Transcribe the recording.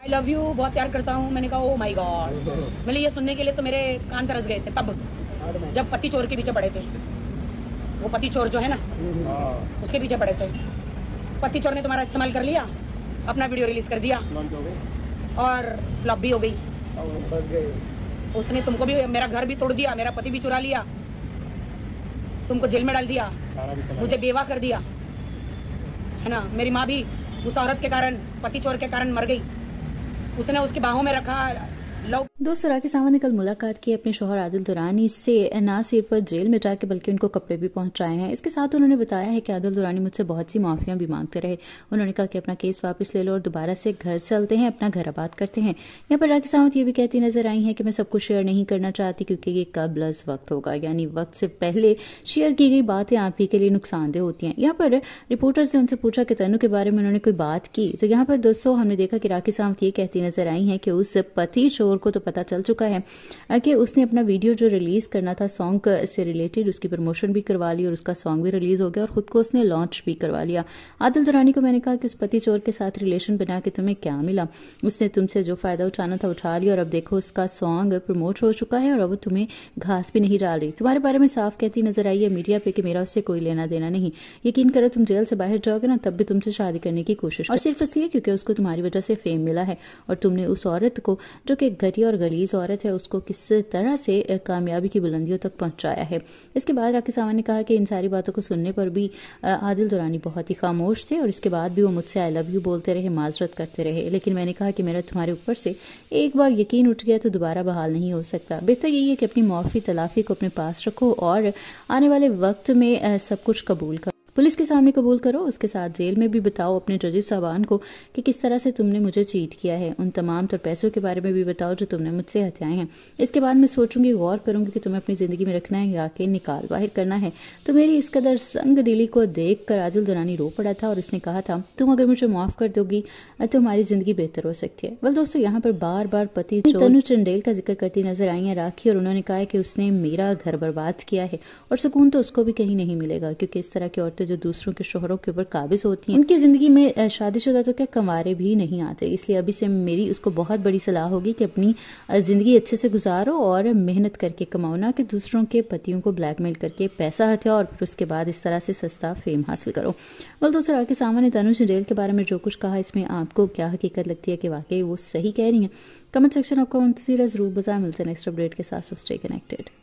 I love you, बहुत प्यार करता हूँ। मैंने कहा ओ माय गॉड। मैंने ये सुनने के लिए तो मेरे कान तरस गए थे तब, जब पति चोर के पीछे पड़े थे। वो पति चोर जो है ना, उसके पीछे पड़े थे। पति चोर ने तुम्हारा इस्तेमाल कर लिया, अपना वीडियो रिलीज कर दिया और फ्लॉप भी हो गई। उसने तुमको भी, मेरा घर भी तोड़ दिया, मेरा पति भी चुरा लिया, तुमको जेल में डाल दिया, मुझे बेवा कर दिया, है ना। मेरी माँ भी उस औरत के कारण, पति चोर के कारण मर गई। उसने उसकी बाहों में रखा। दोस्तों, राखी सावंत ने कल मुलाकात की अपने शौहर आदिल दुरानी से, न सिर्फ जेल में जाके बल्कि उनको कपड़े भी पहुंचाए हैं। इसके साथ उन्होंने बताया है कि आदिल दुरानी मुझसे बहुत सी माफियां भी मांगते रहे। उन्होंने कहा कि अपना केस वापस ले लो और दोबारा से घर चलते हैं, अपना घर आबाद करते हैं। यहाँ पर राखी सावंत ये भी कहती नजर आई है कि मैं सब कुछ शेयर नहीं करना चाहती क्योंकि ये कब लज वक्त होगा, यानी वक्त से पहले शेयर की गई बातें आप ही के लिए नुकसानदेह होती हैं। यहाँ पर रिपोर्टर्स ने उनसे पूछा कि तनु के बारे में उन्होंने कोई बात की, तो यहाँ पर दोस्तों हमने देखा कि राखी सावंत ये कहती नजर आई है कि उस पति चोर को तो पता चल चुका है कि उसने अपना वीडियो जो रिलीज करना था सॉन्ग से रिलेटेड, उसकी प्रमोशन भी करवा ली और उसका सॉन्ग भी रिलीज हो गया और खुद को उसने लॉन्च भी करवा लिया। आदिल दुरानी को मैंने कहा कि उस पति चोर के साथ रिलेशन बना के तुम्हें क्या मिला? उसने तुमसे जो फायदा उठाना था उठा लिया और अब देखो उसका सॉन्ग प्रमोट हो चुका है और अब तुम्हें घास भी नहीं डाल रही। तुम्हारे बारे में साफ कहती नजर आई है मीडिया पे कि मेरा उससे कोई लेना देना नहीं। यकीन करो तुम जेल से बाहर जाओगे ना तब भी तुमसे शादी करने की कोशिश, और सिर्फ इसलिए क्योंकि उसको तुम्हारी वजह से फेम मिला है और तुमने उस औरत को, जो कि घटिया और गलीज औरत है, उसको किस तरह से कामयाबी की बुलंदियों तक पहुंचाया है। इसके बाद राखी सावंत ने कहा कि इन सारी बातों को सुनने पर भी आदिल दुरानी बहुत ही खामोश थे और इसके बाद भी वो मुझसे आई लव यू बोलते रहे, माजरत करते रहे। लेकिन मैंने कहा कि मेरा तुम्हारे ऊपर से एक बार यकीन उठ गया तो दोबारा बहाल नहीं हो सकता। बेहतर यही है कि अपनी माफी तलाफी को अपने पास रखो और आने वाले वक्त में सब कुछ कबूल करो, पुलिस के सामने कबूल करो, उसके साथ जेल में भी बताओ अपने जजेस साहबान को कि किस तरह से तुमने मुझे चीट किया है। उन तमाम तर पैसों के बारे में भी बताओ जो तुमने मुझसे हथियाए हैं। इसके बाद मैं सोचूंगी, गौर करूंगी कि तुम्हें अपनी जिंदगी में रखना है या कि निकाल बाहर करना है। तो मेरी इस कदर संग दिली को देखकर आदिल दुरानी रो पड़ा था और उसने कहा था तुम अगर मुझे माफ कर दोगी तो हमारी जिंदगी बेहतर हो सकती है। वेल दोस्तों, यहाँ पर बार बार पति तनु चंडेल का जिक्र करती नजर आई है राखी, और उन्होंने कहा है कि उसने मेरा घर बर्बाद किया है और सुकून तो उसको भी कहीं नहीं मिलेगा क्योंकि इस तरह की औरतें जो दूसरों के शोहरों के ऊपर काबिज होती हैं, उनकी जिंदगी में शादीशुदा तो क्या कंवारे भी नहीं आते। इसलिए अभी से मेरी उसको बहुत बड़ी सलाह होगी कि अपनी जिंदगी अच्छे से गुजारो और मेहनत करके कमाओ, ना कि दूसरों के पतियों को ब्लैकमेल करके पैसा हथियाओ और फिर उसके बाद इस तरह से सस्ता फेम हासिल करो। वेल दोस्तों, राखी सावंत ने तनु चंडेल के बारे में जो कुछ कहा, इसमें आपको क्या हकीकत लगती है कि वाकई वो सही कह रही है? कमेंट सेक्शन आपको जरूर बताएं। मिलते हैं नेक्स्ट अपडेट के साथ, स्टे कनेक्टेड।